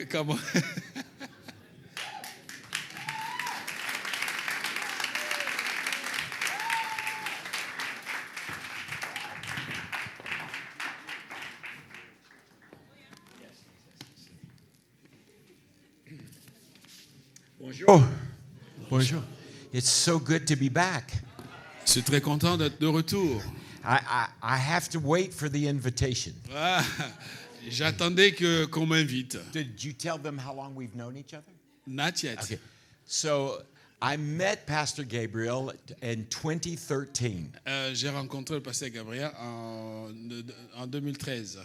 comment... Bonjour. Bonjour. It's so good to be back. Je suis très content d'être de retour. I have to wait for the invitation. Ah, j'attendais qu'on m'invite. Did you tell them how long we've known each other? Not yet. Okay. So I met Pastor Gabriel in 2013. J'ai rencontré le pasteur Gabriel en 2013.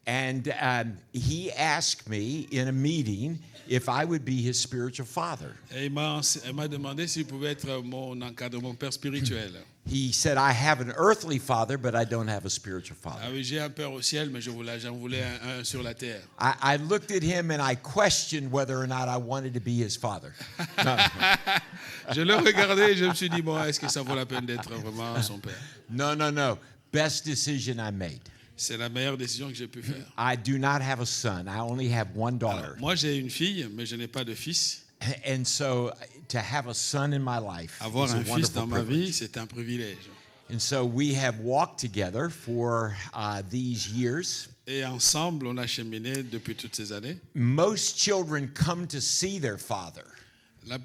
And he asked me in a meeting if I would be his spiritual father. Et il m'a demandé s'il pouvait être mon encadrement, mon père spirituel. He said, I have an earthly father, but I don't have a spiritual father. Ah oui, j'ai un père au ciel, mais j'en voulais un sur la terre. I looked at him and I questioned whether or not I wanted to be his father. Je le regardais et je me suis dit, bon, est-ce que ça vaut la peine d'être vraiment son père? No. Best decision I made. C'est la meilleure décision que j'ai pu faire. I do not have a son. I only have one daughter. Alors, moi, j'ai une fille, mais je n'ai pas de fils. And so to have a son in my life Avoir is a un fils wonderful dans ma vie, privilege. c'est un privilège. And so we have walked together for these years. Et ensemble, on a cheminé depuis toutes ces années. Most children come to see their father. La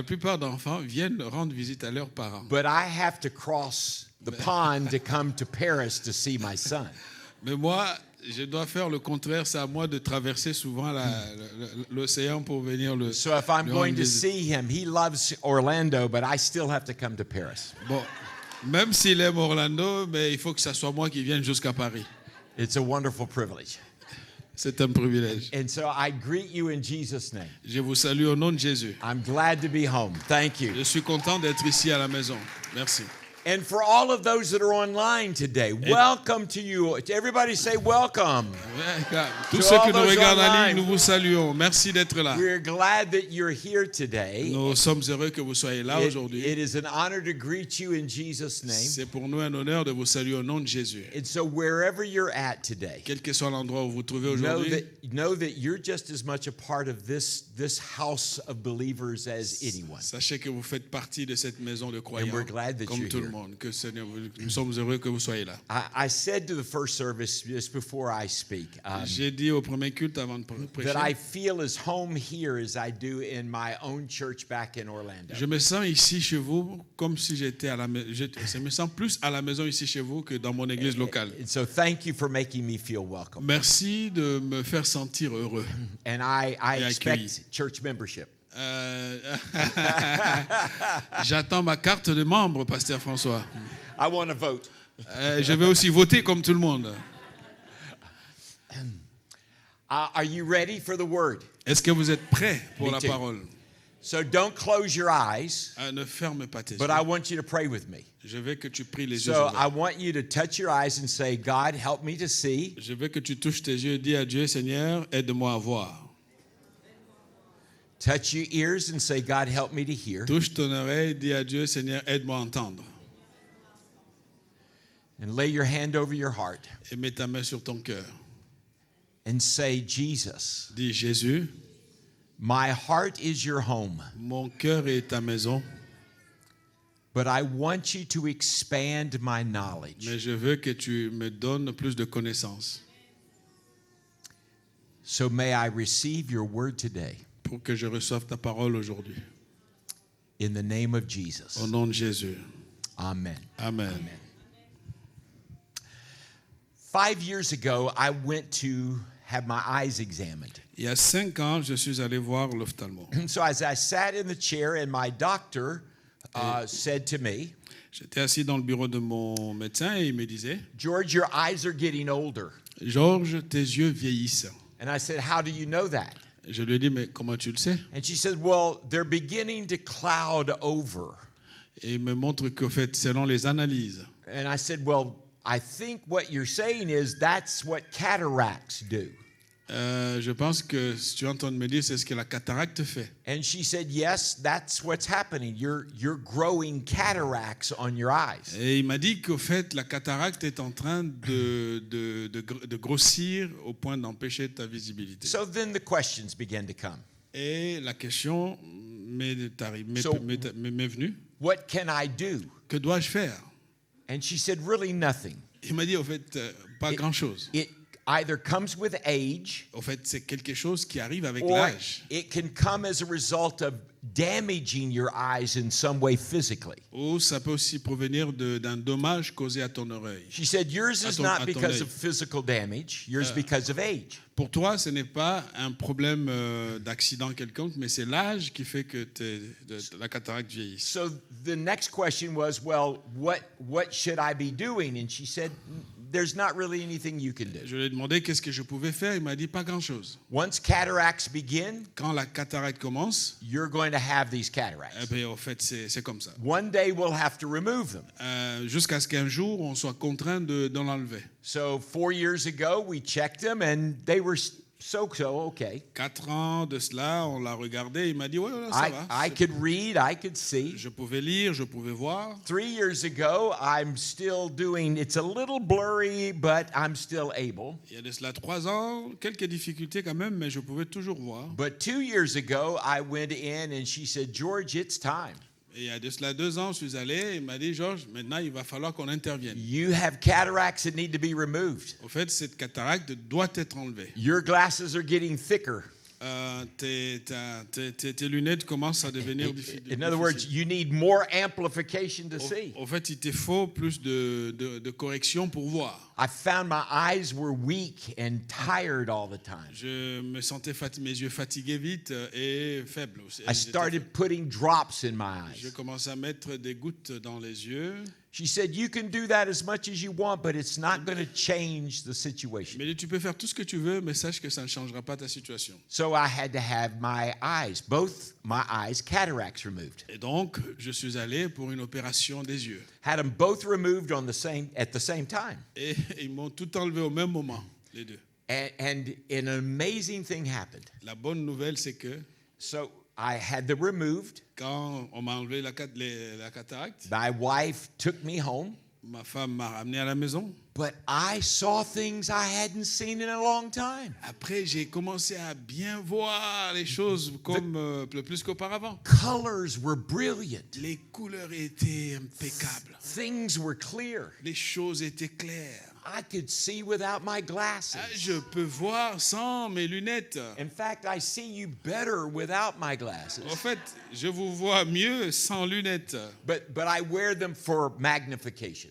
plupart d'enfants viennent rendre visite à leurs parents. But I have to cross the pond to come to Paris to see my son. Mais moi, je dois faire le contraire. C'est à moi de traverser souvent l'océan pour venir le. So if I'm le going rendre to visite. see him, he loves Orlando, but I still have to come to Paris. Bon, même s'il aime Orlando, mais il faut que ça soit moi qui vienne jusqu'à Paris. It's a wonderful privilege. C'est un privilège. And so I greet you in Jesus' name. Je vous salue au nom de Jésus. I'm glad to be home. Thank you. Je suis content d'être ici à la maison. Merci. And for all of those that are online today, welcome to you. Everybody say welcome. Tous ceux qui nous regardent en ligne, nous vous saluons. Merci d'être là. We're glad that you're here today. Nous sommes heureux que vous soyez là aujourd'hui. It is an honor to greet you in Jesus' name. C'est pour nous un honneur de vous saluer au nom de Jésus. And so wherever you're at today, Quel que soit l'endroit où vous vous trouvez aujourd'hui, know that you're just as much a part of this house of believers as anyone. sachez que vous faites partie de cette maison de croyants, And we're glad that comme you're tout le here. monde. Nous sommes heureux que vous soyez là. I said to the first service just before I speak J'ai dit au premier culte avant de prêcher, that I feel as home here as I do in my own church back in Orlando. je me sens ici chez vous comme si j'étais à la maison. Je me sens plus à la maison ici chez vous que dans mon église locale. And so thank you for making me feel welcome. Merci de me faire sentir heureux. And I Et accueilli. expect church membership. J'attends ma carte de membre, Pasteur François. I want to vote. Je vais aussi voter comme tout le monde. Are you ready for the word? Est-ce que vous êtes prêts pour Me la too. parole? So don't close your eyes, Ne ferme pas tes but I yeux. want you to pray with me. Je veux que tu pries les yeux So ouverts. I want you to touch your eyes and say, God, help me to see. Je veux que tu touches tes yeux et dis à Dieu, Seigneur, aide-moi à voir. Touch your ears and say, God, help me to hear. Touche ton oreille et dis à Dieu, Seigneur, aide-moi à entendre. And lay your hand over your heart Et mets ta main sur ton cœur. and say, Jesus, Dis, Jésus, my heart is your home, mon cœur est ta maison, but I want you to expand my knowledge. mais je veux que tu me donnes plus de connaissances So may I receive your word today pour que je reçoive ta parole aujourd'hui. in the name of Jesus. Au nom de Jésus. Amen. Amen. 5 years ago, I went to have my eyes examined. Il y a 5 ans, je suis allé voir l'ophtalmo. So as I sat in the chair and my doctor said to me, J'étais assis dans le bureau de mon médecin et il me disait, George, your eyes are getting older. Georges, tes yeux vieillissent. And I said, how do you know that? Je lui ai dit, mais comment tu le sais? And she said, well, they're beginning to cloud over. Et il me montre qu'au fait, selon les analyses, And I said, well, I think what you're saying is that's what cataracts do. Je pense que si tu es en train de me dire, c'est ce que la cataracte fait. And she said, yes, that's what's happening. You're growing cataracts on your eyes. Et il m'a dit qu'au fait, la cataracte est en train de grossir au point d'empêcher ta visibilité. So then the questions began to come. Et la question m'est venue, What can I do? que dois-je faire? And she said, really nothing. Il m'a dit, au fait, pas grand-chose. It either comes with age, Au fait, c'est quelque chose qui arrive avec or l'âge. it can come as a result of damaging your eyes in some way physically. Ou ça peut aussi provenir d'un dommage causé à ton oreille. She said, yours is À not ton because œil. of physical damage, yours because of age. Pour toi, ce n'est pas un problème d'accident quelconque, mais c'est l'âge qui fait que la cataracte vieillisse. So the next question was, well, what should I be doing? And she said, there's not really anything you can do. Je lui ai demandé qu'est-ce que je pouvais faire. Il m'a dit pas grand-chose. Once cataracts begin, Quand la cataracte commence, you're going to have these cataracts. eh bien, au fait, c'est comme ça. One day we'll have to remove them. Jusqu'à ce qu'un jour, on soit contraint de l'enlever. So 4 years ago, we checked them and they were so okay. 4 ans de cela, on l'a regardé. Il m'a dit, ouais, ça va. I could read, I could see. Je pouvais lire, je pouvais voir. 3 years ago, I'm still doing, it's a little blurry, but I'm still able. Il y a de cela 3 ans, quelques difficultés quand même, mais je pouvais toujours voir. But 2 years ago, I went in and she said, George, it's time. Et il y a de cela 2 ans, je suis allé, il m'a dit, Georges, maintenant il va falloir qu'on intervienne. You have cataracts that need to be removed. Au fait, cette cataracte doit être enlevée. Your glasses are getting thicker. Tes lunettes commencent à devenir difficiles. In other words, you need more amplification to see. Au fait, il te faut plus de correction pour voir. I found my eyes were weak and tired all the time. Je me sentais mes yeux fatigués vite et faibles aussi. I started putting drops in my Je eyes. commençais à mettre des gouttes dans les yeux. She said, you can do that as much as you want, but it's not going to change the situation. Mais tu peux faire tout ce que tu veux, mais sache que ça ne changera pas ta situation. So I had to have my eyes, both my eyes, cataracts removed. Et donc, je suis allé pour une opération des yeux. Had them both removed at the same time. Et ils m'ont tout enlevé au même moment, les deux. And an amazing thing happened. La bonne nouvelle, c'est que So I had them removed. quand on m'a enlevé la cataracte, My wife took me home. ma femme m'a ramené à la maison. But I saw things I hadn't seen in a long time. Après, j'ai commencé à bien voir les choses comme plus qu'auparavant. Colors were brilliant. Les couleurs étaient impeccables. Things were clear. Les choses étaient claires. I could see without my glasses. Je peux voir sans mes lunettes. In fact, I see you better without my glasses. En fait, je vous vois mieux sans lunettes. But I wear them for magnification.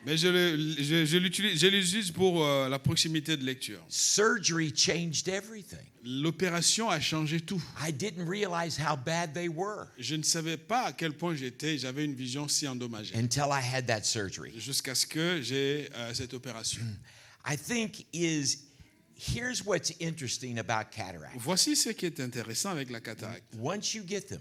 Mais je l'utilise pour la proximité de lecture. Surgery changed everything. L'opération a changé tout. I didn't realize how bad they were Je ne savais pas à quel point j'avais une vision si endommagée. until I had that surgery. Jusqu'à ce que j'ai cette opération. I think here's what's interesting about cataracts. Voici ce qui est intéressant avec la cataracte. Once you get them,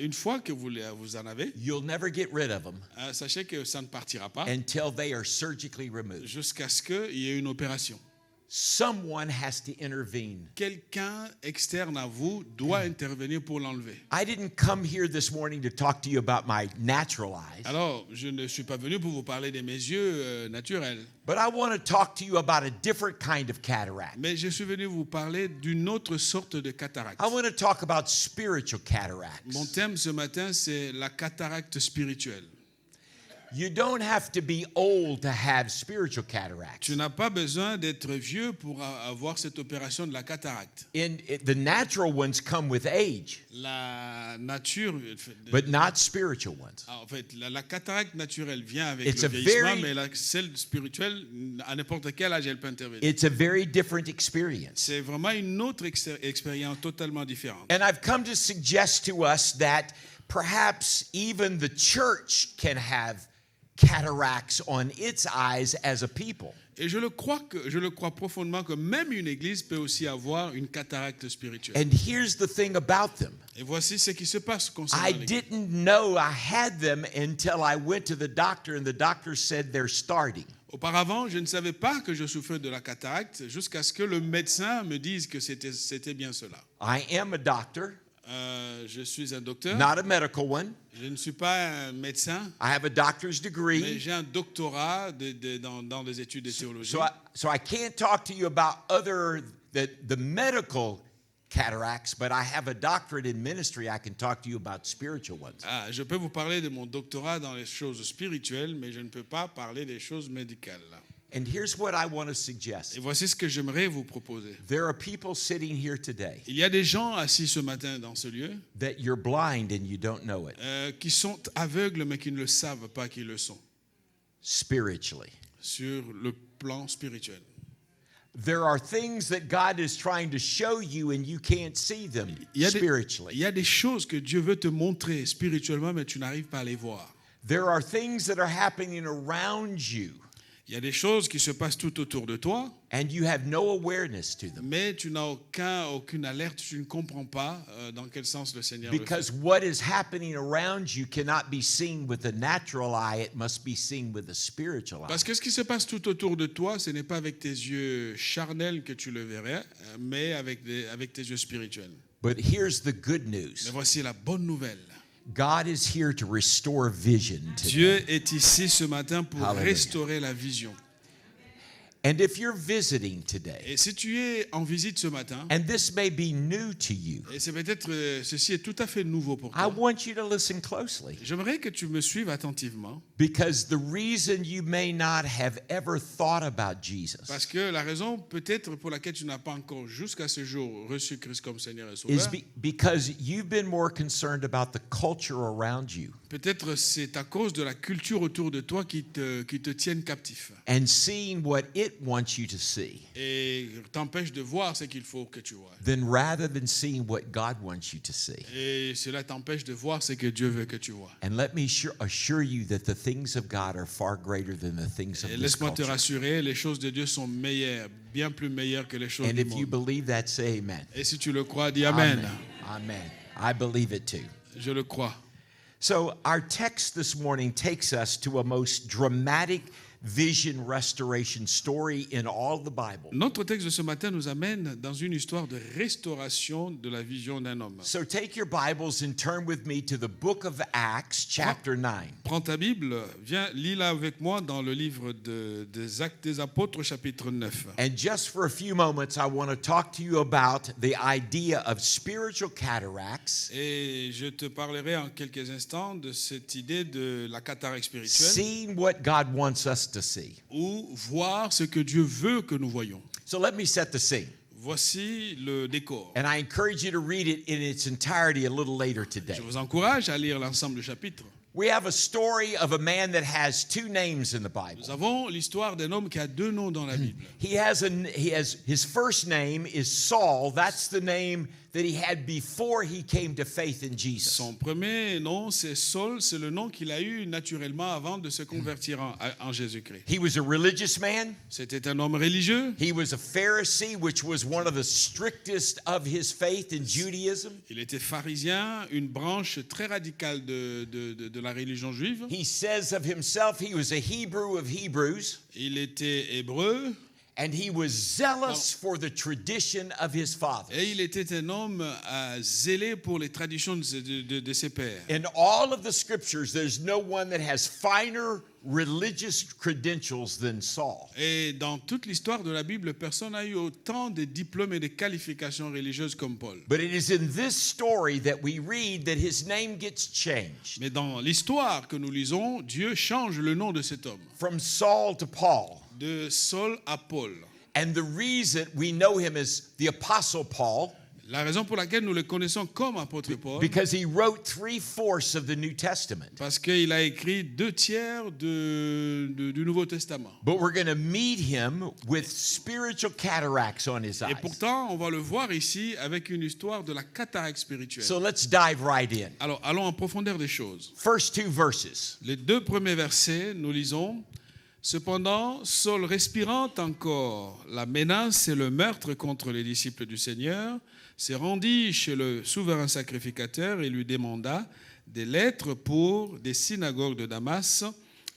Une fois que vous en avez, you'll never get rid of them sachez que ça ne partira pas until they are surgically removed. jusqu'à ce qu'il y ait une opération. Someone has to intervene. Quelqu'un externe à vous doit intervenir pour l'enlever. I didn't come here this morning to talk to you about my natural eyes, Alors, je ne suis pas venu pour vous parler de mes yeux naturels, but I want to talk to you about a different kind of cataract. mais je suis venu vous parler d'une autre sorte de cataracte. I want to talk about spiritual cataracts. Mon thème ce matin, c'est la cataracte spirituelle. You don't have to be old to have spiritual cataracts. Tu n'as pas besoin d'être vieux pour avoir cette opération de la cataracte. The natural ones come with age, La nature, but not spiritual ones. en fait, la cataracte naturelle vient avec It's le a vieillissement, very- mais celle spirituelle, à n'importe quel âge, elle peut intervenir. It's a very different experience. C'est vraiment une autre expérience totalement différente. And I've come to suggest to us that perhaps even the church can have cataracts on its eyes as a people. Et je le crois profondément que même une église peut aussi avoir une cataracte spirituelle. And here's the thing about them. Et voici ce qui se passe concernant I l'église. didn't know I had them until I went to the doctor and the doctor said they're starting. Auparavant, je ne savais pas que je souffrais de la cataracte jusqu'à ce que le médecin me dise que c'était bien cela. I am a doctor, Je suis un docteur. not a medical one. Je ne suis pas un médecin, I have a doctor's mais degree. j'ai un doctorat dans les études de théologie. So I can't talk to you about the medical cataracts, but I have a doctorate in ministry. I can talk to you about spiritual ones. Je peux vous parler de mon doctorat dans les choses spirituelles, mais je ne peux pas parler des choses médicales. And here's what I want to Et suggest. voici ce que j'aimerais vous proposer. There are people sitting here today Il y a des gens assis ce matin dans ce lieu that you're blind and you don't know it qui sont aveugles, mais qui ne le savent pas qu'ils le sont, spiritually. sur le plan spirituel. There are things that God is trying to show you and you can't see them Il y spiritually. a des choses que Dieu veut te montrer spirituellement, mais tu n'arrives pas à les voir. There are things that are happening around you Il y a des choses qui se passent tout autour de toi, and you have no awareness to them. mais tu n'as aucune alerte, tu ne comprends pas dans quel sens le Seigneur le fait. Because what is happening around you cannot be seen with the natural eye, it must be seen with the spiritual eye. Parce que ce qui se passe tout autour de toi, ce n'est pas avec tes yeux charnels que tu le verrais, mais avec tes yeux spirituels. But here's the good Mais news. voici la bonne nouvelle. God is here to restore vision today. Dieu est ici ce matin pour Hallelujah. restaurer la vision. And if you're visiting today, Et si tu es en visite ce matin, and this may be new to you, et c'est peut-être ceci est tout à fait nouveau pour I toi, want you to listen closely. j'aimerais que tu me suives attentivement, Because the reason you may not have ever thought about Jesus parce que la raison peut-être pour laquelle tu n'as pas encore jusqu'à ce jour reçu Christ comme Seigneur et is Sauveur, because you've been more concerned about the culture around you peut-être c'est à cause de la culture autour de toi qui te tienne captif and seeing what it wants you to see, et t'empêche de voir ce qu'il faut que tu vois. rather than seeing what God wants you to see. Et cela t'empêche de voir ce que Dieu veut que tu vois. And let me assure you that the things of God are far greater than the things of Et this laisse-moi te culture. rassurer, les choses de Dieu sont meilleures, bien plus meilleures que les choses And du if you monde. believe that, say amen. Et si tu le crois, dis Amen. Amen. I believe it too. Je le crois. So our text this morning takes us to a most dramatic vision restoration story in all the Bible. Notre texte de ce matin nous amène dans une histoire de restauration de la vision d'un homme. So take your Bibles and turn with me to the book of Acts, chapter 9. Prends ta Bible, viens, lis-la avec moi dans le livre des Actes des Apôtres, chapitre 9. And just for a few moments, I want to talk to you about the idea of spiritual cataracts, Et je te parlerai en quelques instants de cette idée de la cataracte spirituelle, seeing what God wants us to see. ou voir ce que Dieu veut que nous voyons. So let me set the scene. Voici le décor. And I encourage you to read it in its entirety a little later today. Je vous encourage à lire l'ensemble du chapitre. We have a story of a man that has two names in the Nous Bible. avons l'histoire d'un homme qui a deux noms dans la Bible. He has his first name is Saul. That's the name that he had before he came to faith in Jesus. Son premier nom, c'est Saul, c'est le nom qu'il a eu naturellement avant de se convertir en Jésus-Christ. He was a religious man. C'était un homme religieux. He was a Pharisee, which was one of the strictest of his faith in Judaism. Il était pharisien, une branche très radicale de la religion juive. He says of himself he was a Hebrew of Hebrews, Il était hébreu and he was zealous for the tradition of his fathers. et il était un homme zélé pour les traditions de ses pères. In all of the scriptures, there's no one that has finer religious credentials than Saul. Et dans toute l'histoire de la Bible, personne n'a eu autant de diplômes et de qualifications religieuses comme Paul. But it is in this story that we read that his name gets changed Mais dans l'histoire que nous lisons, Dieu change le nom de cet homme, from Saul to Paul. de Saul à Paul. And the reason we know him as the Apostle Paul, La raison pour laquelle nous le connaissons comme apôtre Paul, because he wrote 3/4 of the New Testament. parce qu'il a écrit 2/3 du Nouveau Testament. But we're going to meet him with spiritual cataracts on his Et eyes. pourtant, on va le voir ici avec une histoire de la cataracte spirituelle. So let's dive right in. Alors, allons en profondeur des choses. First two verses. Les deux premiers versets, nous lisons: Cependant, Saul respirant encore la menace et le meurtre contre les disciples du Seigneur, s'est rendu chez le souverain sacrificateur et lui demanda des lettres pour des synagogues de Damas,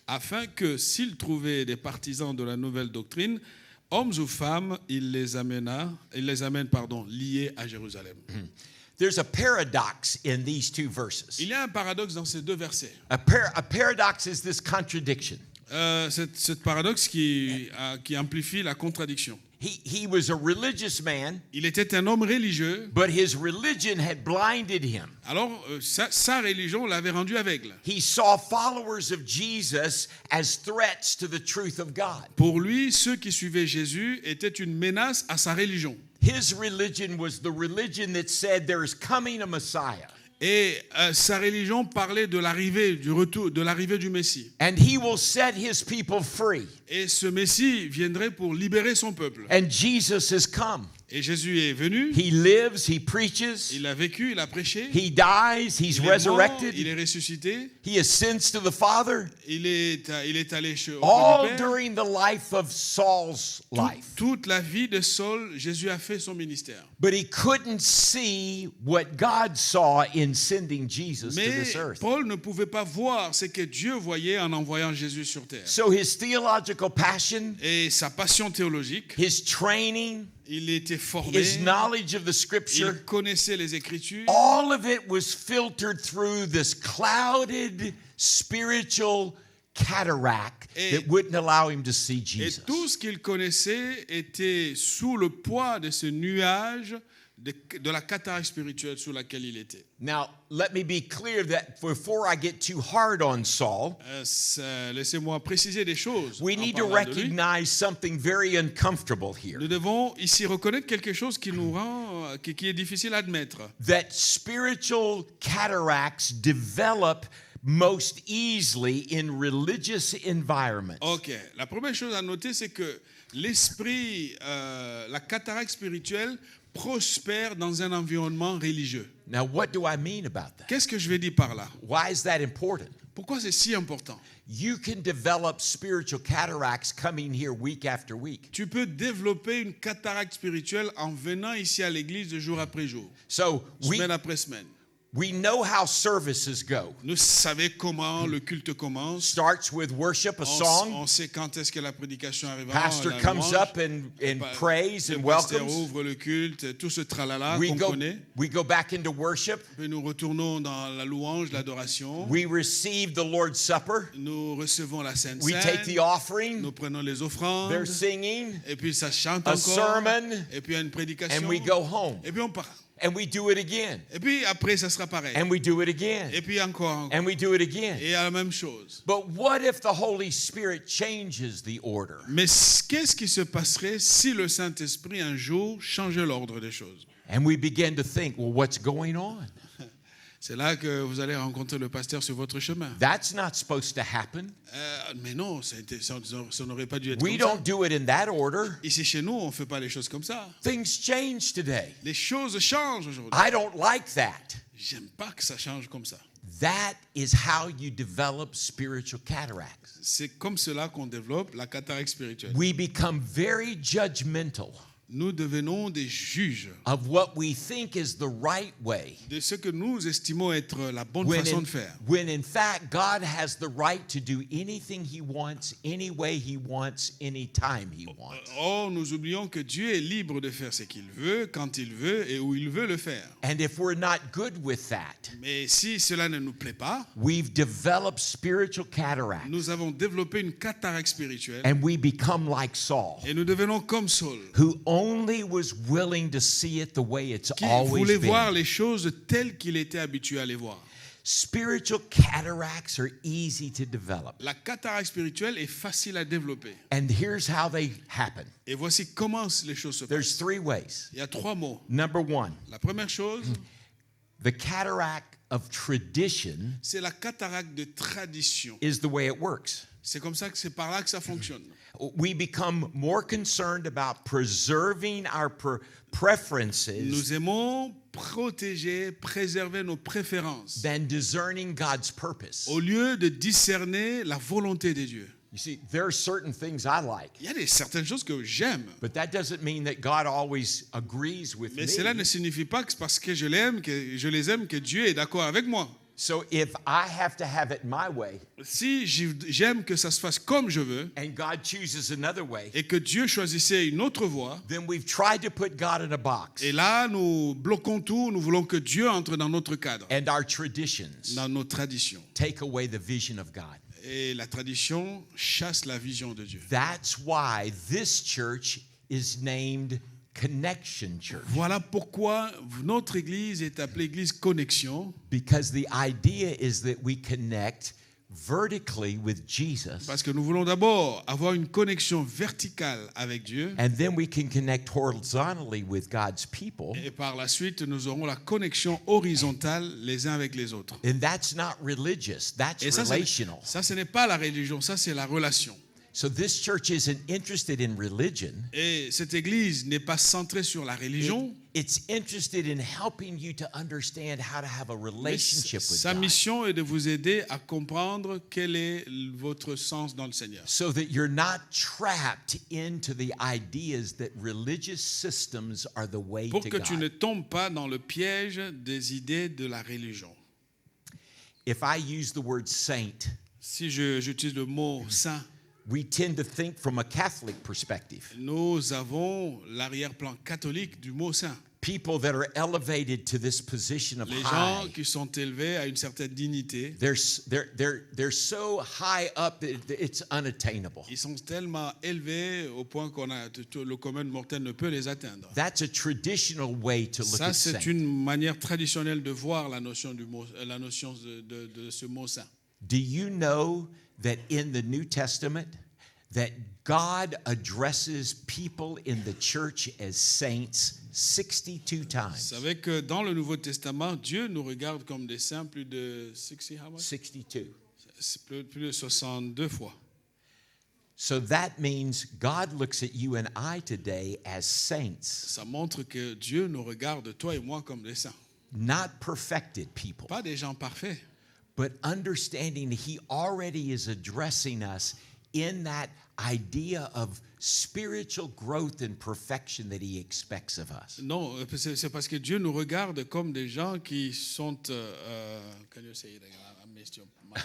afin que, s'il trouvait des partisans de la nouvelle doctrine, hommes ou femmes, il les amène, liés à Jérusalem. There's a paradox in these two verses. Il y a un paradoxe dans ces deux versets. A paradox is this contradiction. Ce paradoxe qui amplifie la contradiction. He was a religious man, Il était un homme religieux, but his religion had blinded him. alors sa religion l'avait rendu aveugle. He saw followers of Jesus as threats to the truth of God. Pour lui, ceux qui suivaient Jésus étaient une menace à sa religion. His religion was the religion that said there is coming a Messiah. Et sa religion parlait de l'arrivée du Messie. And he will set his people free. Et ce Messie viendrait pour libérer son peuple. And Jesus has come. Et Jésus est venu, He lives, he preaches, il a vécu, il a prêché, he dies, he's il est mort, resurrected, il est ressuscité, he ascends to the Father. il est allé auprès All du Père. during the life of Saul's life. Toute la vie de Saul, Jésus a fait son ministère. But he couldn't see what God saw in sending Jesus to Mais this earth. Paul ne pouvait pas voir ce que Dieu voyait en envoyant Jésus sur terre. So his theological passion, Et sa passion théologique, his training, il était formé, his knowledge of the scripture, il connaissait les Écritures. all of it was filtered through this clouded spiritual cataract that wouldn't allow him to see Et Jesus. tout ce qu'il connaissait était sous le poids de ce nuage de la cataracte spirituelle sous laquelle il était. Now, let me be clear that before I get too hard on Saul, Laissez-moi préciser des choses. we en need to parlant de lui. recognize something very uncomfortable here. Nous devons ici reconnaître quelque chose qui nous rend, qui est difficile à admettre. That spiritual cataracts develop most easily in religious environments. Ok, la première chose à noter, c'est que l'esprit, la cataracte spirituelle prospère dans un environnement religieux. Now, what do I mean about that? Qu'est-ce que je vais dire par là? Why is that important? Pourquoi c'est si important? You can develop spiritual cataracts coming here week after week. Tu peux développer une cataracte spirituelle en venant ici à l'église de jour après jour, So semaine après semaine. we know how services go. Nous savons comment le culte commence. Starts with worship, a On song. sait quand est-ce que la prédication arrivera. Pastor la comes louange. up and prays Le and pasteur welcomes. ouvre le culte, tout ce tralala We qu'on go, connaît. we go back into worship. Puis nous retournons dans la louange, l'adoration. We receive the Lord's Supper. Nous recevons la Sainte We take Seine. the offering. Nous prenons les offrandes. They're singing. Et puis ça chante A encore. sermon. Et puis il y a une prédication. And we go home. Et puis on part. And we do it again. Et puis après, ça sera pareil. And we do it again. Et puis encore. And we do it again. Et à la même chose. But what if the Holy Spirit changes the order? Mais qu'est-ce qui se passerait si le Saint-Esprit un jour changeait l'ordre des choses? And we begin to think, well, what's going on? C'est là que vous allez rencontrer le pasteur sur votre chemin. That's not supposed to happen. Mais non, ça n'aurait pas dû être We comme ça. don't do it in that order. Ici chez nous, on ne fait pas les choses comme ça. Things change today. Les choses changent aujourd'hui. I don't like that. J'aime pas que ça change comme ça. That is how you develop spiritual cataracts. C'est comme cela qu'on développe la cataracte spirituelle. We become very judgmental Nous devenons des juges of what we think is the right way. de ce que nous estimons être la bonne When façon in, de faire. when in fact, God has the right to do anything He wants, any way He wants, anytime He wants. Or, nous oublions que Dieu est libre de faire ce qu'il veut, quand il veut et où il veut le faire. And if we're not good with that, Mais si cela ne nous plaît pas, we've developed spiritual cataracts. nous avons développé une cataracte spirituelle And we become like Saul, et nous devenons comme Saul, who only was willing to see it the way it's qui always voulait voir been. les choses telles qu'il était habitué à les voir. Spiritual cataracts are easy to develop. La cataracte spirituelle est facile à développer. And here's how they happen. Et voici comment les choses se There's passent. 3 ways. Il y a 3 mots. Number 1, La première chose, the cataract of tradition c'est la cataracte de tradition. is the way it works. C'est comme ça que c'est par là que ça fonctionne. We become more concerned about preserving our preferences Nous aimons protéger, préserver nos préférences than discerning God's purpose. au lieu de discerner la volonté de Dieu. You see, there are certain things I like, Il y a certaines choses que j'aime, but that doesn't mean that God always agrees with mais cela ne me. signifie pas que c'est parce que je l'aime, que je les aime, que Dieu est d'accord avec moi. So if I have to have it my way, Si j'aime que ça se fasse comme je veux, and God chooses another way, et que Dieu choisissait une autre voie, then we've tried to put God in a box. et là, nous bloquons tout, nous voulons que Dieu entre dans notre cadre, And our traditions dans nos traditions. take away the vision of God. Et la tradition chasse la vision de Dieu. That's why this church is named Connection Church. Voilà pourquoi notre église est appelée Église Connexion, Because the idea is that we connect vertically with Jesus, parce que nous voulons d'abord avoir une connexion verticale avec Dieu, and then we can connect horizontally with God's people. et par la suite, nous aurons la connexion horizontale les uns avec les autres. And that's not religious, that's Et ça, relational. ce n'est pas la religion, ça, c'est la relation. So this church isn't interested in religion. Et cette église n'est pas centrée sur la religion. It's interested in helping you to understand how to have a Mais relationship with sa God, mission est de vous aider à comprendre quel est votre sens dans le Seigneur. so that you're not trapped into the ideas that religious systems are the way Pour to que tu ne God. tombes pas dans le piège des idées de la religion. If I use the word saint, Si j'utilise le mot saint, we tend to think from a Catholic perspective. nous avons l'arrière-plan catholique du mot saint. People that are elevated to this position of Les gens high, qui sont élevés à une certaine dignité, they're so high up that it's unattainable. ils sont tellement élevés au point le commun mortel ne peut les atteindre. That's a traditional way to look Ça, at c'est saint. une manière traditionnelle de voir la notion de ce mot saint. Do you know that in the New Testament that God addresses people in the church as saints 62 Vous times? savez que dans le Nouveau Testament, Dieu nous regarde comme des saints plus de 60, how much? 62. C'est plus de 62 fois. So that means God looks at you and I today as saints, Ça montre que Dieu nous regarde, toi et moi, comme des saints. not perfected people, Pas des gens parfaits, but understanding He already is addressing us in that idea of spiritual growth and perfection that He expects of us. non, c'est parce que Dieu nous regarde comme des gens qui sont. Can you say it again? I missed your mind.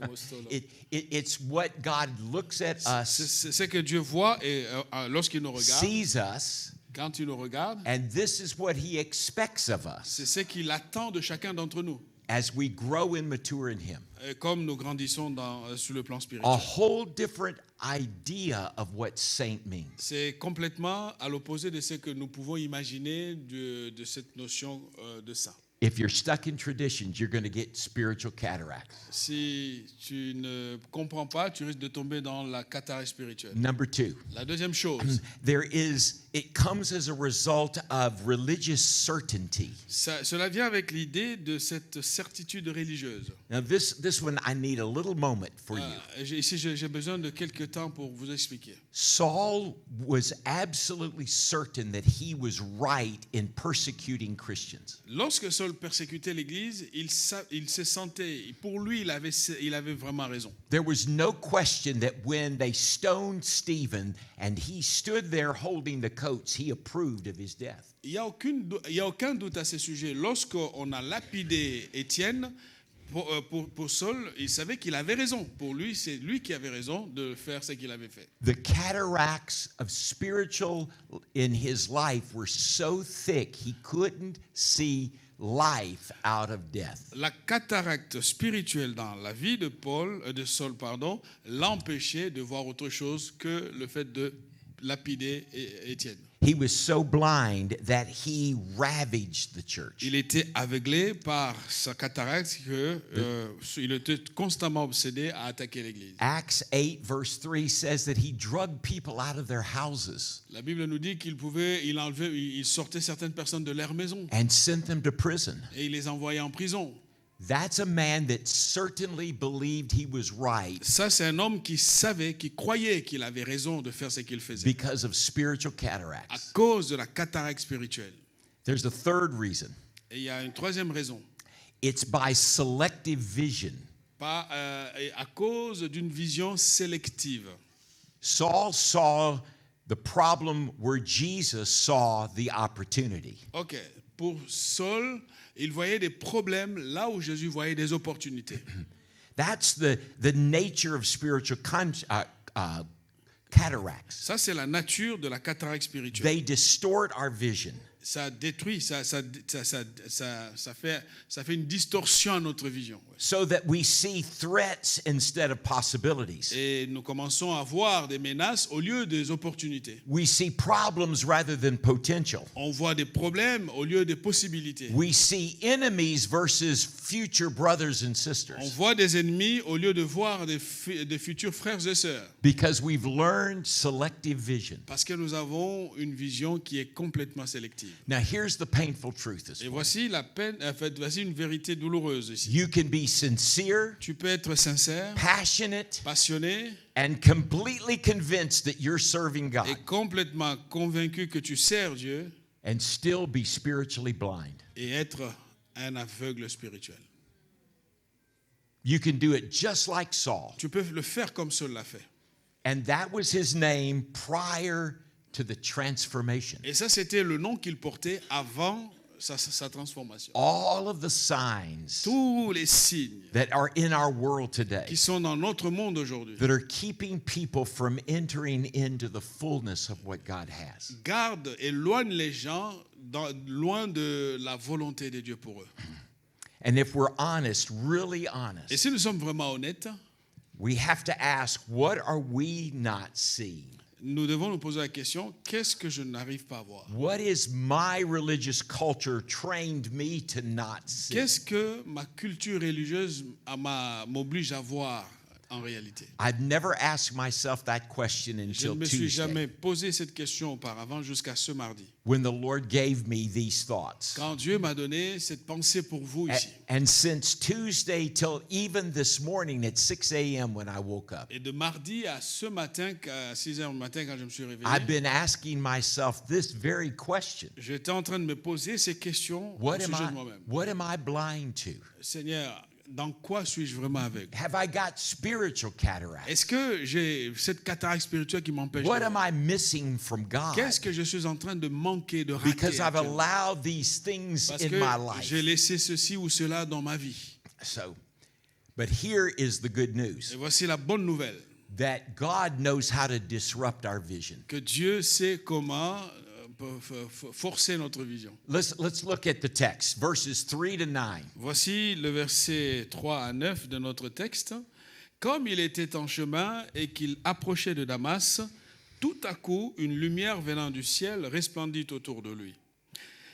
I was so low. It's what God looks at us, C'est que Dieu voit et lorsqu'il nous regarde, sees us, quand il nous regarde, and this is what He expects of us c'est ce qu'il attend de chacun d'entre nous. as we grow and mature in Him. Comme nous grandissons sur le plan A spirituel. whole different idea of what saint means. C'est complètement à l'opposé de ce que nous pouvons imaginer de cette notion de saint. If you're stuck in traditions, you're going to get spiritual cataracts. Si tu ne comprends pas, tu risques de tomber dans la cataracte spirituelle. Number two, La deuxième chose, it comes as a result of religious certainty. cela vient avec l'idée de cette certitude religieuse. Now, this one I need a little moment for you. Ici, j'ai besoin de quelques temps pour vous expliquer. Saul was absolutely certain that he was right in persecuting Christians. Lorsque Saul persécutait l'Église, il se sentait, pour lui, il avait vraiment raison. There was no question that when they stoned Stephen and he stood there holding the coats, he approved of his death. Il n'y a aucun doute à ce sujet. Lorsqu'on a lapidé Étienne, pour Saul, il savait qu'il avait raison. Pour lui, c'est lui qui avait raison de faire ce qu'il avait fait. The cataracts of spiritual in his life were so thick he couldn't see life out of death. La cataracte spirituelle dans la vie de Saul, l'empêchait de voir autre chose que le fait de lapider Étienne. He was so blind that he ravaged the church. Il était aveuglé par sa cataracte qu'il était constamment obsédé à attaquer l'Église. Acts 8 verse 3 says that he drugged people out of their houses La Bible nous dit il sortait certaines personnes de leur maison and sent them to prison. et il les envoyait en prison. That's a man that certainly believed he was right Ça, c'est un homme qui croyait qu'il avait raison de faire ce qu'il faisait because of spiritual à cataracts. cause de la cataracte spirituelle. There's a third reason. Et il y a une troisième raison. It's by selective vision. À cause d'une vision sélective. Saul saw the problem where Jesus saw the opportunity. Ok. pour Saul, il voyait des problèmes là où Jésus voyait des opportunités. That's the nature of spiritual cataracts. Ça, c'est la nature de la cataracte spirituelle. They distort our vision. Ça détruit, ça fait une distorsion à notre vision. Ouais. So that we see threats instead of possibilities. Et nous commençons à voir des menaces au lieu des opportunités. We see problems rather than potential. On voit des problèmes au lieu des possibilités. We see enemies versus future brothers and On sisters. voit des ennemis au lieu de voir des futurs frères et sœurs. Because we've learned selective vision. Parce que nous avons une vision qui est complètement sélective. Now here's the painful truth this Et morning. voici une vérité douloureuse ici. You can be sincere, Tu peux être sincère, passionate, passionné and completely convinced that you're serving God et complètement convaincu que tu sers Dieu and still be spiritually blind. et être un aveugle spirituel. You can do it just like Saul. Tu peux le faire comme Saul l'a fait. And that was his name prior to the transformation. Et ça, c'était le nom qu'il portait avant sa transformation. All of the signs Tous les signes that are in our world today qui sont dans notre monde aujourd'hui that are keeping people from entering into the fullness of what God has. gardent, éloignent les gens loin de la volonté de Dieu pour eux. And if we're honest, really Et honest, si nous sommes vraiment honnêtes, we have to ask, what are we not seeing? nous devons nous poser la question, qu'est-ce que je n'arrive pas à voir? What is my religious culture trained me to not see? Qu'est-ce que ma culture religieuse m'oblige à voir en réalité? I've never asked myself that question Je until ne me suis Tuesday, jamais posé cette question auparavant jusqu'à ce mardi. when the Lord gave me these thoughts. Quand Dieu m'a donné cette pensée pour vous ici. And since Tuesday till even this morning at 6 a.m. when I woke up, Et de mardi à ce matin, à 6 heures du matin, quand je me suis I've réveillé, been asking myself this very question. j'étais en train de me poser ces questions au What sujet de moi-même. am I blind to? Seigneur, dans quoi suis-je vraiment aveugle? Have I got spiritual cataracts? Est-ce que j'ai cette cataracte spirituelle qui m'empêche de What voir? am I missing from God? Qu'est-ce que je suis en train de manquer, de rater Because I've actuellement? allowed these things Parce in que my life. j'ai laissé ceci ou cela dans ma vie. So, but here is the good news Et voici la bonne nouvelle, that God knows how to disrupt our vision. que Dieu sait comment forcer notre vision. Let's look at the text, verses 3 to 9. Voici le verset 3 à 9 de notre texte. Comme il était en chemin et qu'il approchait de Damas, tout à coup, une lumière venant du ciel resplendit autour de lui.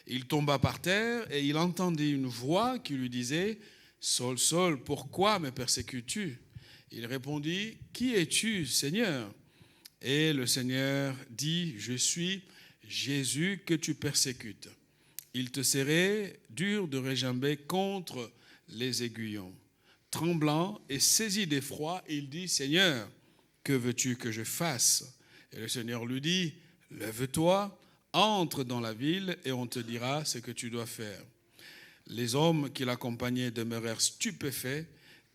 Il tomba par terre et il entendit une voix qui lui disait « Saul, Saul, pourquoi me persécutes-tu » Il répondit « Qui es-tu, Seigneur » Et le Seigneur dit « Je suis Jésus que tu persécutes. Il te serait dur de réjamber contre les aiguillons. » Tremblant et saisi d'effroi, il dit « Seigneur, que veux-tu que je fasse » Et le Seigneur lui dit « Lève-toi, entre dans la ville et on te dira ce que tu dois faire. » Les hommes qui l'accompagnaient demeurèrent stupéfaits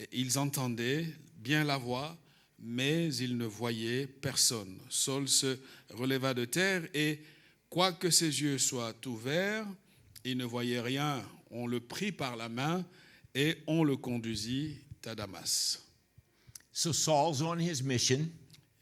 et ils entendaient bien la voix, mais ils ne voyaient personne. Saul se releva de terre et, quoique ses yeux soient ouverts, il ne voyait rien. On le prit par la main et on le conduisit à Damas. So Saul's on his mission.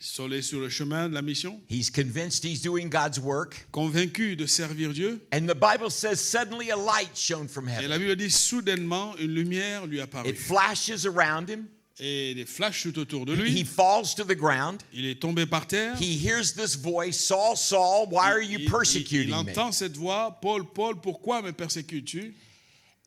Saul est sur le chemin de la mission, He's convinced he's doing God's work. convaincu de servir Dieu. And the Bible says suddenly a light shone from Et heaven. la Bible dit, soudainement, une lumière lui apparut. It flashes around him. Et des flashs tout autour de He lui. falls to the ground. Il est tombé par terre. He hears this voice, Saul, Saul, why are you Il persecuting me? entend cette voix, Paul, Paul, pourquoi me persécutes-tu?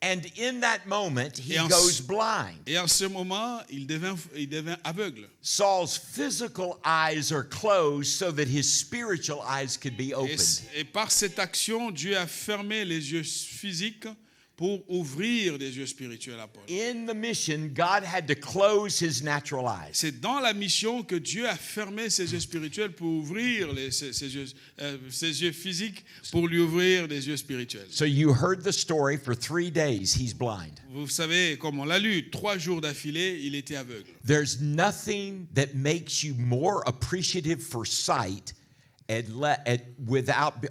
And in that moment, he Et en goes ce- blind. Et en ce moment, il devint aveugle. Saul's physical eyes are closed so that his spiritual eyes could be Et, opened. et par cette action, Dieu a fermé les yeux physiques pour ouvrir des yeux spirituels à Paul. In the mission, God had to close his natural eyes. C'est dans la mission que Dieu a fermé ses yeux spirituels pour ouvrir ses yeux physiques, pour lui ouvrir des yeux spirituels. So you heard the story. For 3 days, he's blind. Vous savez, comme on l'a lu, 3 jours d'affilée, il était aveugle. There's nothing that makes you more appreciative for sight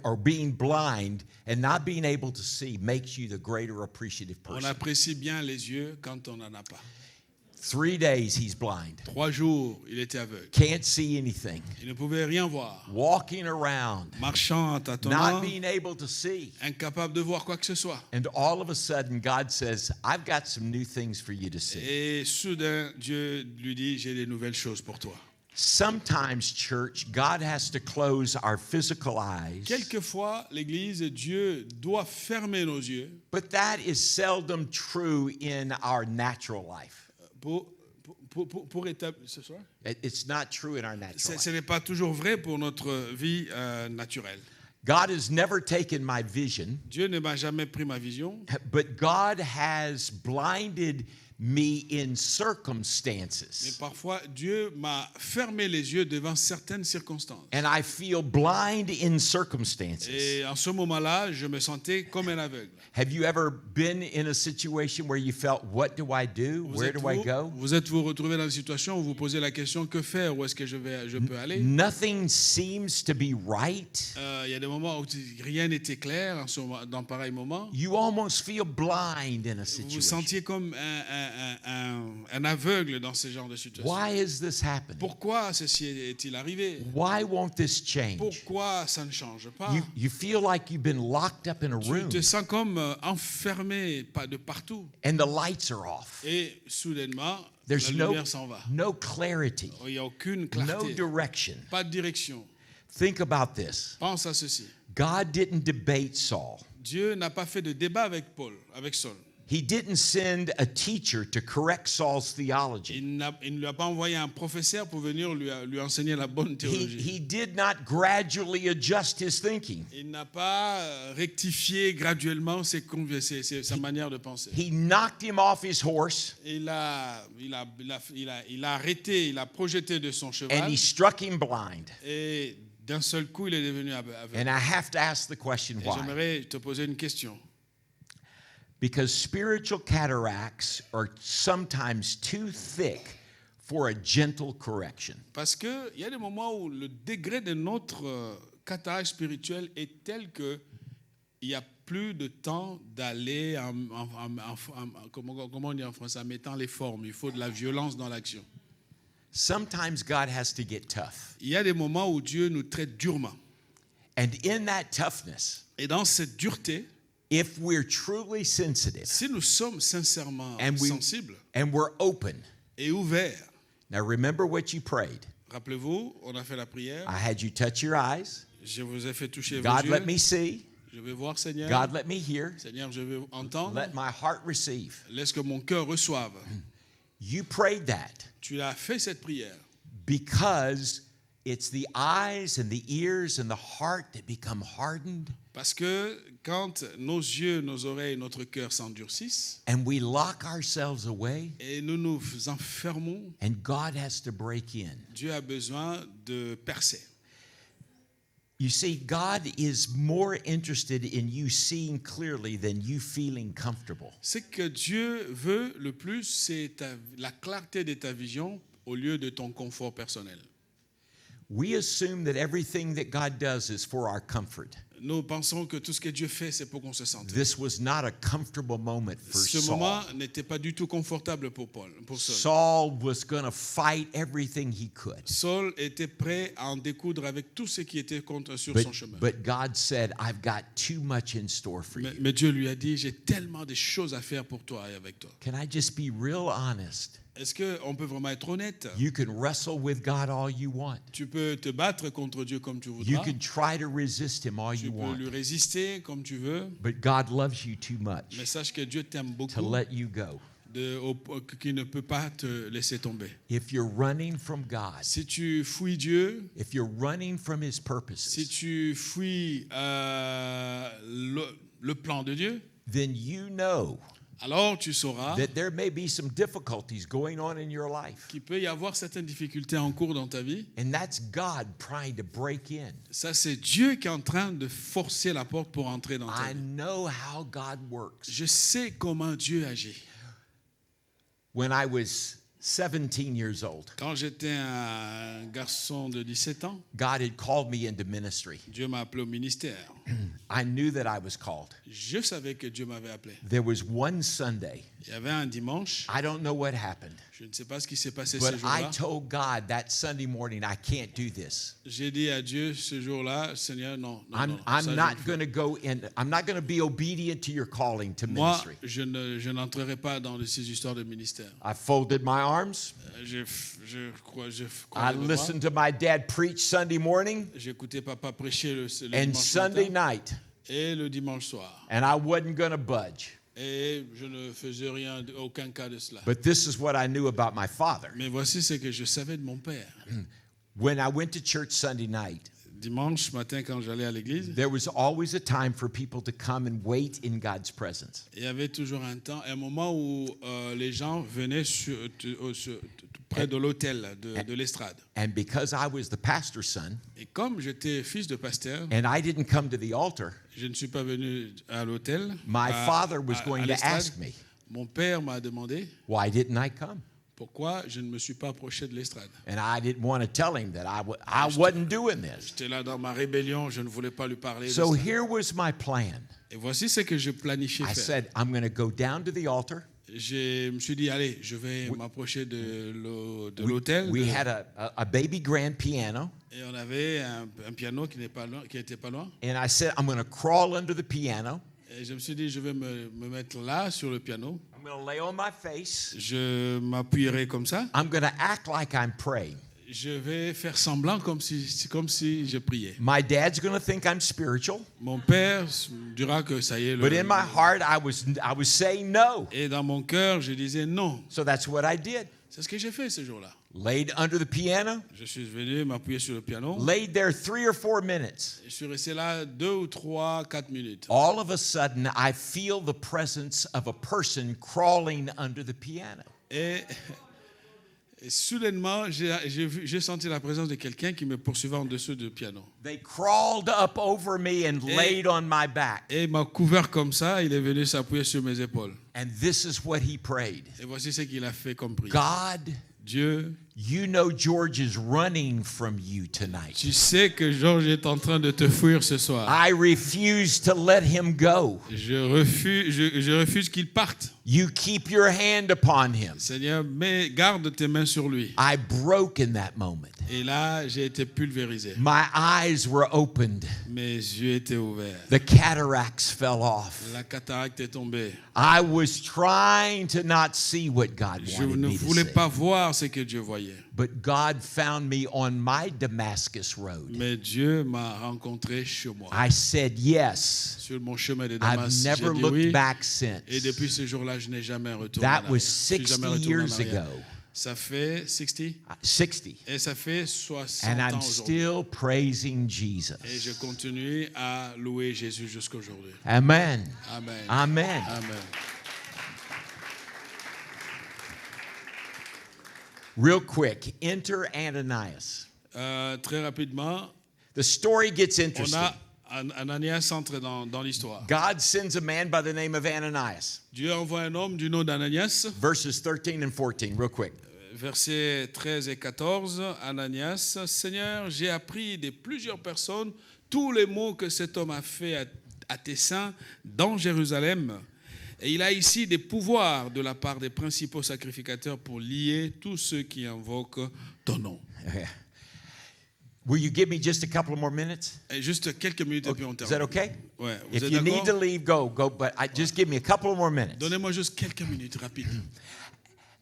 or being blind and not being able to see makes you the greater appreciative On person. apprécie bien les yeux quand on n'en a pas. 3 days he's blind. 3 jours, il était aveugle. Can't see anything. Il ne pouvait rien voir. Walking around, Marchant, not tâtonnant, being able to see. incapable de voir quoi que ce soit. And all of a sudden, God says, I've got some new things for you to see. Et soudain, Dieu lui dit, j'ai des nouvelles choses pour toi. Sometimes, church, God has to close our physical eyes, Quelquefois, l'Église, Dieu doit fermer nos yeux but that is seldom true in our natural life. pour établir. Ce soir? It's not true in our natural Ce life. n'est pas toujours vrai pour notre vie naturelle. God has never taken my vision, Dieu ne m'a jamais pris ma vision, but God has blinded me in mais circumstances. parfois Dieu m'a fermé les yeux devant certaines circonstances. And I feel blind in circumstances. Et en ce moment-là, je me sentais comme un aveugle. Have you ever been in a situation where you felt, what do I do? Where do I go? Vous êtes-vous retrouvé dans une situation où vous posez la question, que faire? Où est-ce que je peux aller? Nothing seems to be right. Il y a des moments où rien n'était clair dans pareil moment. You almost feel blind in a Vous vous situation. sentiez comme un aveugle dans ce genre de situation. Why is this happening? Pourquoi ceci est-il arrivé? Why won't this change? Pourquoi ça ne change pas? You feel like you've been locked up in a Tu room te sens comme enfermé de partout. and the lights are off. Et soudainement, There's la lumière s'en va. no clarity, Il n'y a aucune no clarté, direction. pas de direction. Think about this. Pense à ceci. God didn't debate Saul. Dieu n'a pas fait de débat avec Saul. He didn't send a teacher to correct Saul's theology. Il ne lui a pas envoyé un professeur pour venir lui enseigner la bonne théologie. He did not gradually adjust his thinking. Il n'a pas rectifié graduellement sa manière de penser. He knocked him off his horse Il a arrêté, il a projeté de son and cheval he struck him blind. et d'un seul coup, il est devenu aveugle. And I have to ask the question Et why. j'aimerais te poser une question. Because spiritual cataracts are sometimes too thick for a gentle correction. Parce qu'il y a des moments où le degré de notre cataracte spirituel est tel qu'il n'y a plus de temps d'aller, comment on dit en français, en mettant les formes. Il faut de la violence dans l'action. Sometimes God has to get tough. Il y a des moments où Dieu nous traite durement. And in that toughness, Et dans cette dureté, if we're truly sensitive si nous sommes sincèrement and sensibles we're open. et ouverts, Now remember what you prayed. rappelez-vous, on a fait la prière. I had you touch your eyes. Je vous ai fait toucher vos God, yeux. let me see. Je vais voir, Seigneur. God, let me hear. Seigneur, je vais entendre. Let my heart receive. Laisse que mon cœur reçoive. You prayed that Tu as fait cette prière because it's the eyes and the ears and the heart that become hardened, parce que quand nos yeux, nos oreilles, notre cœur s'endurcissent and we lock ourselves away, et nous nous enfermons, and God has to break in. Dieu a besoin de percer. You see, God is more interested in you seeing clearly than you feeling comfortable. Ce que Dieu veut le plus, c'est la clarté de ta vision au lieu de ton confort personnel. We assume that everything that God does is for our comfort. Nous pensons que tout ce que Dieu fait, c'est pour qu'on se sente. This was not a comfortable moment for Ce Saul. moment n'était pas du tout confortable pour Saul. Saul was going to fight everything he could. Saul était prêt à en découdre avec tout ce qui était sur But, son chemin. but God said, I've got too much in store for you. Mais Dieu lui a dit, j'ai tellement de choses à faire pour toi et avec toi. Can I just be real honest? Est-ce qu'on peut vraiment être honnête? You can wrestle with God all you want. Tu peux te battre contre Dieu comme tu You voudras. can try to resist him all Tu you peux want. lui résister comme tu veux. But God loves you too much Mais sache que Dieu t'aime to beaucoup, let you go. qu'il ne peut pas te laisser tomber. If you're running from God, Si tu fuis Dieu, if you're running from his si purposes, tu fuis le plan de Dieu, then you know alors tu sauras that there may be some difficulties going on in your life. qu'il peut y avoir certaines difficultés en cours dans ta vie. And that's God trying to break in. Ça, c'est Dieu qui est en train de forcer la porte pour entrer dans ta I vie. know how God works. Je sais comment Dieu agit. When I was 17 years old, Quand j'étais un garçon de 17 ans, God had called me into ministry. Dieu m'a appelé au ministère. I knew that I was called. Je savais que Dieu m'avait appelé. There was one Sunday. Il y avait un dimanche, I don't know what happened, je ne sais pas ce qui s'est passé but ce I jour-là. told God that Sunday morning, I can't do this. J'ai dit à Dieu ce jour-là, Seigneur, non, non, I'm non, ça, je ne not fais going to go in. I'm not going to be obedient to your calling to Moi, ministry. je n'entrerai pas dans ces histoires de ministère. I folded my arms. Je I croisais les bras. listened to my dad preach Sunday morning J'écoutais papa prêcher le and dimanche Sunday matin night, et le dimanche soir. and I wasn't going to budge. Et je ne faisais rien, aucun cas de cela. But this is what I knew about my father. Mais voici ce que je savais de mon père. When I went to church Sunday night, Dimanche matin, quand j'allais à l'église, there was always a time for people to come and wait in God's presence. il y avait toujours un moment où les gens venaient près de l'autel de l'estrade. And because I was the pastor's son, Et comme j'étais fils de pasteur, and I didn't come to the altar, je ne suis pas venu à l'autel. my father was going to l'estrade. ask me, Mon père m'a demandé why didn't I come? pourquoi je ne me suis pas approché de l'estrade. And I didn't want to tell him that I wasn't doing this. J'étais là dans ma rébellion, je ne voulais pas lui parler. So de ça. here was my plan. Et voici ce que je planifiais I faire. said, I'm going to go down to the altar. Je me suis dit, allez, je vais m'approcher de l'autel. We had a baby grand piano. Et on avait un piano qui n'était pas loin. And I said, I'm going to crawl under the piano. Et je me suis dit, je vais me mettre là sur le piano. I'm going to lay on my face. Je m'appuierai comme ça. I'm going to act like I'm praying. Je vais faire semblant comme si je priais. My dad's going to think I'm spiritual. Mon père dira que ça y est. But in my heart, I was saying no. Et dans mon cœur, je disais non. So that's what I did. C'est ce que j'ai fait ce jour-là. Laid under the piano. Je suis venu m'appuyer sur le piano. Laid there 3 or 4 minutes. Je suis resté là 2 ou 3, 4 minutes. All of a sudden, I feel the presence of a person crawling under the piano. Et soudainement, j'ai senti la présence de quelqu'un qui me poursuivait en dessous du piano. They crawled up over me and laid on my back. Et il m'a couvert comme ça, il est venu s'appuyer sur mes épaules. And this is what he prayed. Et voici ce qu'il a fait comme prière. God, Dieu, you know George is running from you tonight. tu sais que Georges est en train de te fuir ce soir. I refuse to let him go. Je refuse qu'il parte. You keep your hand upon him. Seigneur, mais garde tes mains sur lui. I broke in that moment. Et là, j'ai été pulvérisé. My eyes were opened. Mes yeux étaient ouverts. The cataracts fell off. La cataracte est tombée. I was trying to not see what God Je wanted ne me to voulais see. pas voir ce que Dieu voyait. But God found me on my Damascus road. Mais Dieu m'a rencontré chez moi. I said yes. Sur mon chemin de I've Damas, j'ai never dit looked oui. back since. Et depuis ce jour-là, je n'ai jamais retourné en That arrière. was Je suis 60 jamais retourné en years arrière. ago. Ça fait 60 60. et ça fait 60 And ans I'm aujourd'hui. still praising Et Jesus. je continue à louer Jésus jusqu'à aujourd'hui. Amen. Amen. Amen. Amen. Real quick, enter Ananias. Très rapidement, The story gets on interesting. a Ananias entre dans l'histoire. God sends a man by the name of Ananias. Dieu envoie un homme du nom d'Ananias. Verses 13 and 14, real quick. Versets 13 et 14, Ananias, Seigneur, j'ai appris de plusieurs personnes tous les maux que cet homme a fait à tes saints dans Jérusalem. Et il a ici des pouvoirs de la part des principaux sacrificateurs pour lier tous ceux qui invoquent ton nom. Will you give me just a couple of more minutes? Et juste quelques minutes et puis on Is that termine. okay? Ouais, vous If êtes you need to d'accord? leave, go. But just give me a couple of more minutes. Donnez-moi juste quelques minutes rapides.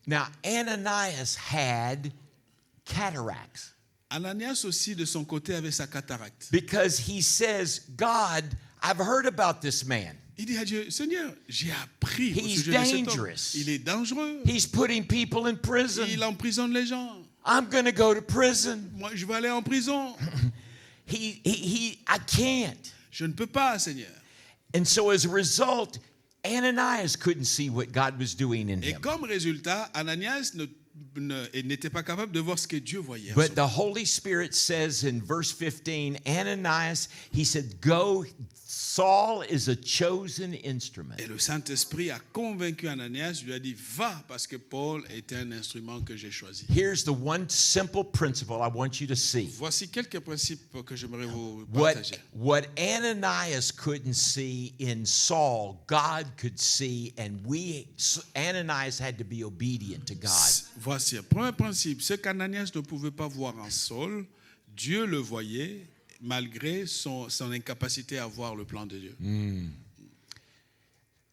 Now, Ananias had cataracts Ananias aussi, de son côté, avait sa cataracte. because he says, God, I've heard about this man. Il dit à Dieu, Seigneur, j'ai appris au He's sujet de cet homme. dangerous. Il est dangereux. He's putting people in prison. Il emprisonne les gens. I'm going to go to prison. Moi, je vais aller en prison. I can't. Je ne peux pas, Seigneur. And so as a result, Ananias couldn't see what God was doing in Et him. comme résultat, Ananias ne et n'était pas capable de voir ce que Dieu voyait. But the Holy Spirit says in verse 15, Ananias, he said, go, Saul is a chosen instrument. Et le Saint-Esprit a convaincu Ananias, lui a dit, va, parce que Paul est un instrument que j'ai choisi. Here's the one simple principle I want you to see. Voici quelques principes que j'aimerais vous What, partager. what Ananias couldn't see in Saul, God could see, and Ananias had to be obedient to God. Voici un premier principe. Ce qu'Ananias ne pouvait pas voir en Saul, Dieu le voyait malgré son incapacité à voir le plan de Dieu.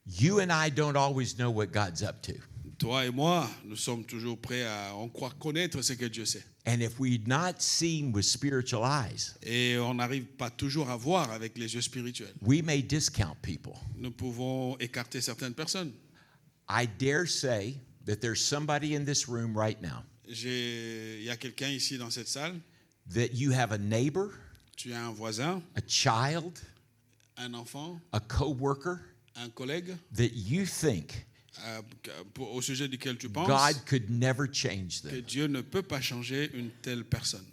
You and I don't always know what God's up to. Toi et moi, nous sommes toujours prêts on croit connaître ce que Dieu sait. And if we've not seen with spiritual eyes, Et on n'arrive pas toujours à voir avec les yeux spirituels. we may discount people. Nous pouvons écarter certaines personnes. I dare say that there's somebody in this room right now Il y a quelqu'un ici dans cette salle, that you have a neighbor, tu as un voisin, a child, un enfant, a coworker un collègue, that you think au sujet duquel tu penses God could never change que them. Dieu ne peut pas changer une telle personne.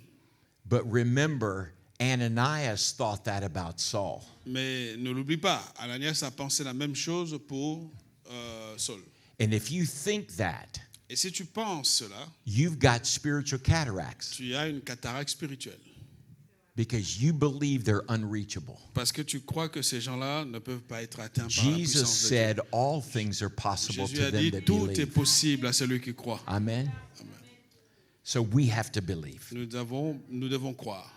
But remember, Ananias thought that about Saul. Mais ne l'oublie pas, Ananias a pensé la même chose pour Saul. And if you think that, Et si tu penses cela, you've got spiritual cataracts tu as une cataracte spirituelle. because you believe they're unreachable. Parce que tu crois que ces gens-là ne peuvent pas être atteints par la Jesus puissance de said all things are Dieu. possible Jésus to a them dit, that tout est believe. possible à celui qui croit. Amen. So we have to believe. Nous devons croire.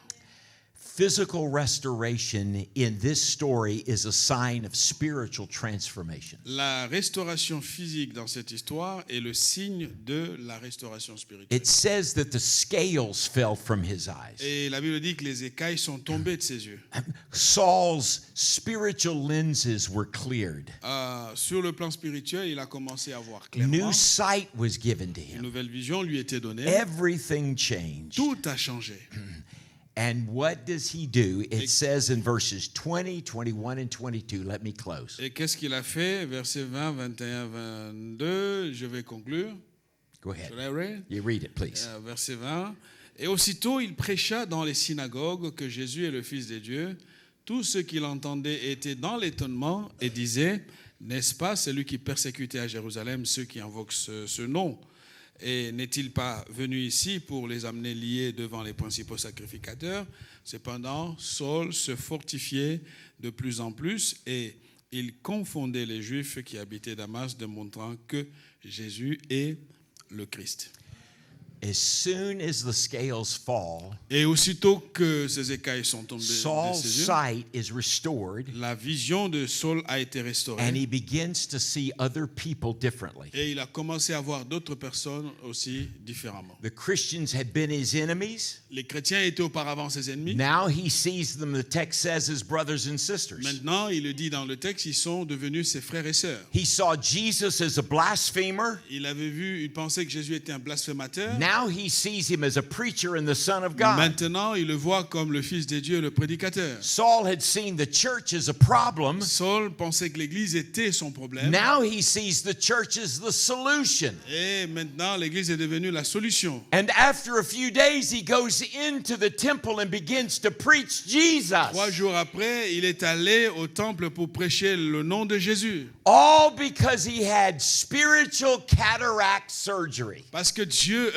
Physical restoration in this story is a sign of spiritual transformation. La restauration physique dans cette histoire est le signe de la restauration spirituelle. It says that the scales fell from his eyes. Et la Bible dit que les écailles sont tombées de ses yeux. Saul's spiritual lenses were cleared. Sur le plan spirituel, il a commencé à voir clairement. New sight was given to Une him. nouvelle vision lui était donnée. Everything changed. Tout a changé. And what does he do? It says in verses 20, 21, and 22. Let me close. Et qu'est-ce qu'il a fait? Versets 20, 21, 22. Je vais conclure. Go ahead. Should I read? You read it, please. Verset 20. Et aussitôt, il prêcha dans les synagogues que Jésus est le Fils de Dieu. Tous ceux qui l'entendaient étaient dans l'étonnement et disaient, n'est-ce pas celui qui persécutait à Jérusalem ceux qui invoquent ce nom? Et n'est-il pas venu ici pour les amener liés devant les principaux sacrificateurs? Cependant, Saul se fortifiait de plus en plus et il confondait les Juifs qui habitaient Damas, démontrant que Jésus est le Christ. As soon as the scales fall, Et aussitôt que ces écailles sont tombées de Saul's ses yeux, sight is restored, la vision de Saul a été and restaurée he begins to see other people differently. et il a commencé à voir d'autres personnes aussi différemment. The Christians had been his enemies. Les chrétiens étaient auparavant ses ennemis. Now he sees them, the text says, as brothers and sisters. Maintenant, il le dit dans le texte, ils sont devenus ses frères et sœurs. He saw Jesus as a blasphemer. Il pensait que Jésus était un blasphémateur. Now he sees him as a preacher and the Son of God. Maintenant, il le voit comme le Fils de Dieu, le prédicateur. Saul had seen the church as a problem. Saul pensait que l'Église était son problème. Now he sees the church as the solution. Et maintenant, l'Église est devenue la solution. And after a few days, he goes into the temple and begins to preach Jesus. 3 jours après, il est allé au temple pour prêcher le nom de Jésus. All because he had spiritual cataract surgery, Parce que Dieu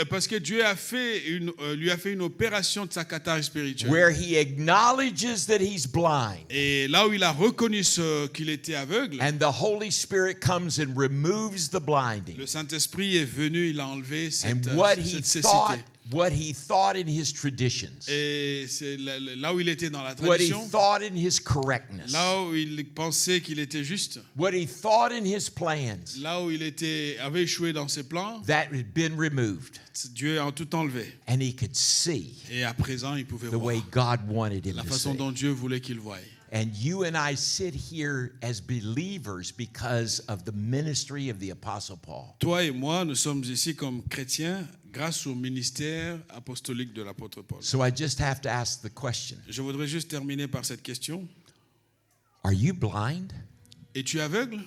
lui a fait une opération de sa cataracte spirituelle. where he acknowledges that he's blind. Et là où il a reconnu qu'il était aveugle, And the Holy Spirit comes and removes the blinding. le Saint-Esprit est venu, il a enlevé And cette what he cécité. thought in his traditions, Et c'est là où il était dans la what he tradition, thought in his correctness, là où il pensait qu'il était juste, what he thought in his plans, là où il avait échoué dans ses plans, that had been removed. Dieu a tout enlevé. And he could see Et à présent, il pouvait the way voir God wanted him la to façon see. dont Dieu voulait qu'il voie. And you and I sit here as believers because of the ministry of the Apostle Paul. Toi et moi, nous sommes ici comme chrétiens grâce au ministère apostolique de l'apôtre Paul. So I just have to ask the question, Je voudrais juste terminer par cette question. are you blind? Es-tu aveugle?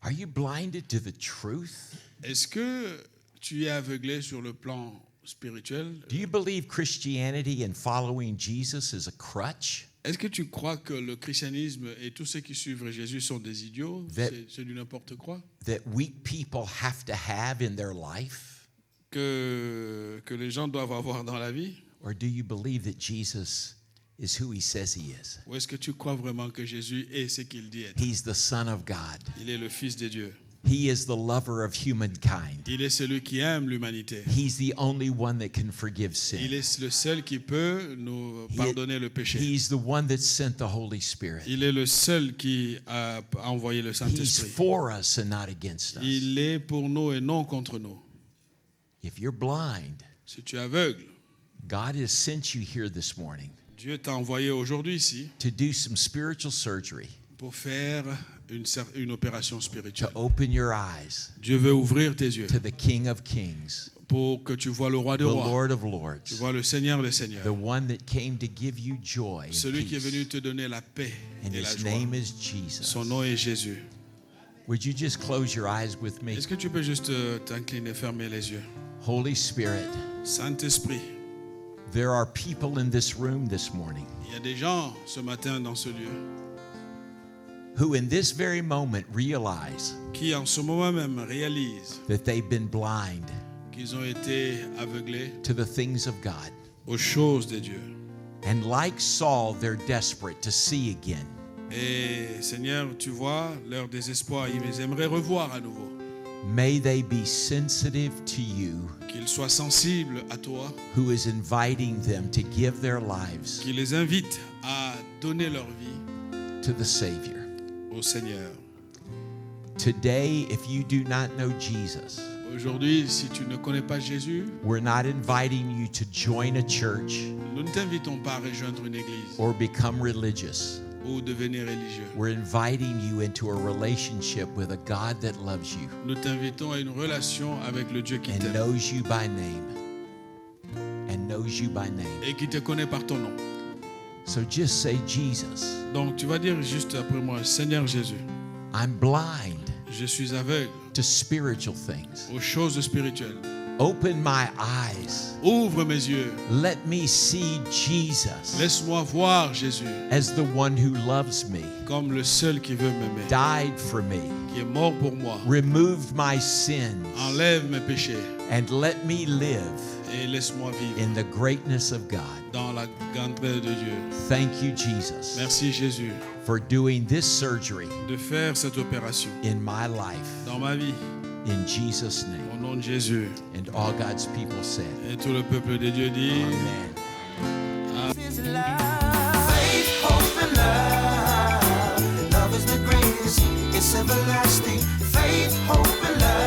Are you blinded to the truth? Est-ce que tu es aveuglé sur le plan spirituel. Do you believe Christianity and following Jesus is a crutch? Est-ce que tu crois que le christianisme et tous ceux qui suivent Jésus sont des idiots? C'est du n'importe quoi? That weak people have to have in their life? Que les gens doivent avoir dans la vie? Or do you believe that Jesus is who he says he is? Ou est-ce que tu crois vraiment que Jésus est ce qu'il dit être? He's the Son of God. Il est le Fils de Dieu. He is the lover of humankind. Il est celui qui aime l'humanité. He's the only one that can forgive Il sin. est le seul qui peut nous pardonner le péché. He's the one that sent the Holy Spirit. Il est le seul qui a envoyé le He's Saint-Esprit. for us and not against us. Il est pour nous et non contre nous. If you're blind, Si tu es aveugle, God has sent you here this morning Dieu t'a envoyé aujourd'hui ici to do some spiritual surgery, pour faire une opération to spirituelle. open your eyes Dieu veut ouvrir tes yeux to the King of Kings, pour que tu vois le roi des the rois, Lord of tu Lords, vois le Seigneur des the seigneurs, one that came to give you joy and celui qui est venu peace. te donner la paix And et la his joie. name is Jesus. Son nom est Jésus. Would you just close your eyes with me? Est-ce que tu peux juste t'incliner, fermer les yeux? Holy Spirit, Saint-Esprit, there are people in this room this morning il y a des gens ce matin dans ce lieu who in this very moment realize qui en ce moment même réalisent that they've been blind qu'ils ont été aveuglés to the things of God. aux choses de Dieu. And like Saul, they're desperate to see again. Et Seigneur, tu vois leur désespoir, ils aimeraient revoir à nouveau. May they be sensitive to you, Qu'ils soient sensibles à toi, who is inviting them to give their lives qui les invite à donner leur vie to the Savior. au Seigneur. Today, if you do not know Jesus, Aujourd'hui, si tu ne connais pas Jésus, we're not inviting you to join a church nous ne t'invitons pas à rejoindre une église or become religious. ou devenir religieux. We're inviting you into a relationship with a God that loves you Nous t'invitons à une relation avec le Dieu qui and t'aime knows you by name. And knows you by name. et qui te connaît par ton nom. So just say, Jesus, Donc tu vas dire juste après moi, Seigneur Jésus, I'm blind je suis aveugle to spiritual things. aux choses spirituelles. Open my eyes. Ouvre mes yeux. Let me see Jesus Laisse-moi voir Jésus as the one who loves me, comme le seul qui veut m'aimer, died for me, qui est mort pour moi. removed my sins, Enlève mes péchés and let me live et laisse-moi vivre in the greatness of God. dans la grandeur de Dieu. Thank you, Jesus, Merci Jésus for doing this surgery de faire cette opération in my life. dans ma vie. In Jesus' name. Au nom de Jésus. And all God's people said, Et tout le peuple de Dieu dit Amen. Is love. Faith, hope, and love. Love is the greatest. It's everlasting. Faith, hope, and love.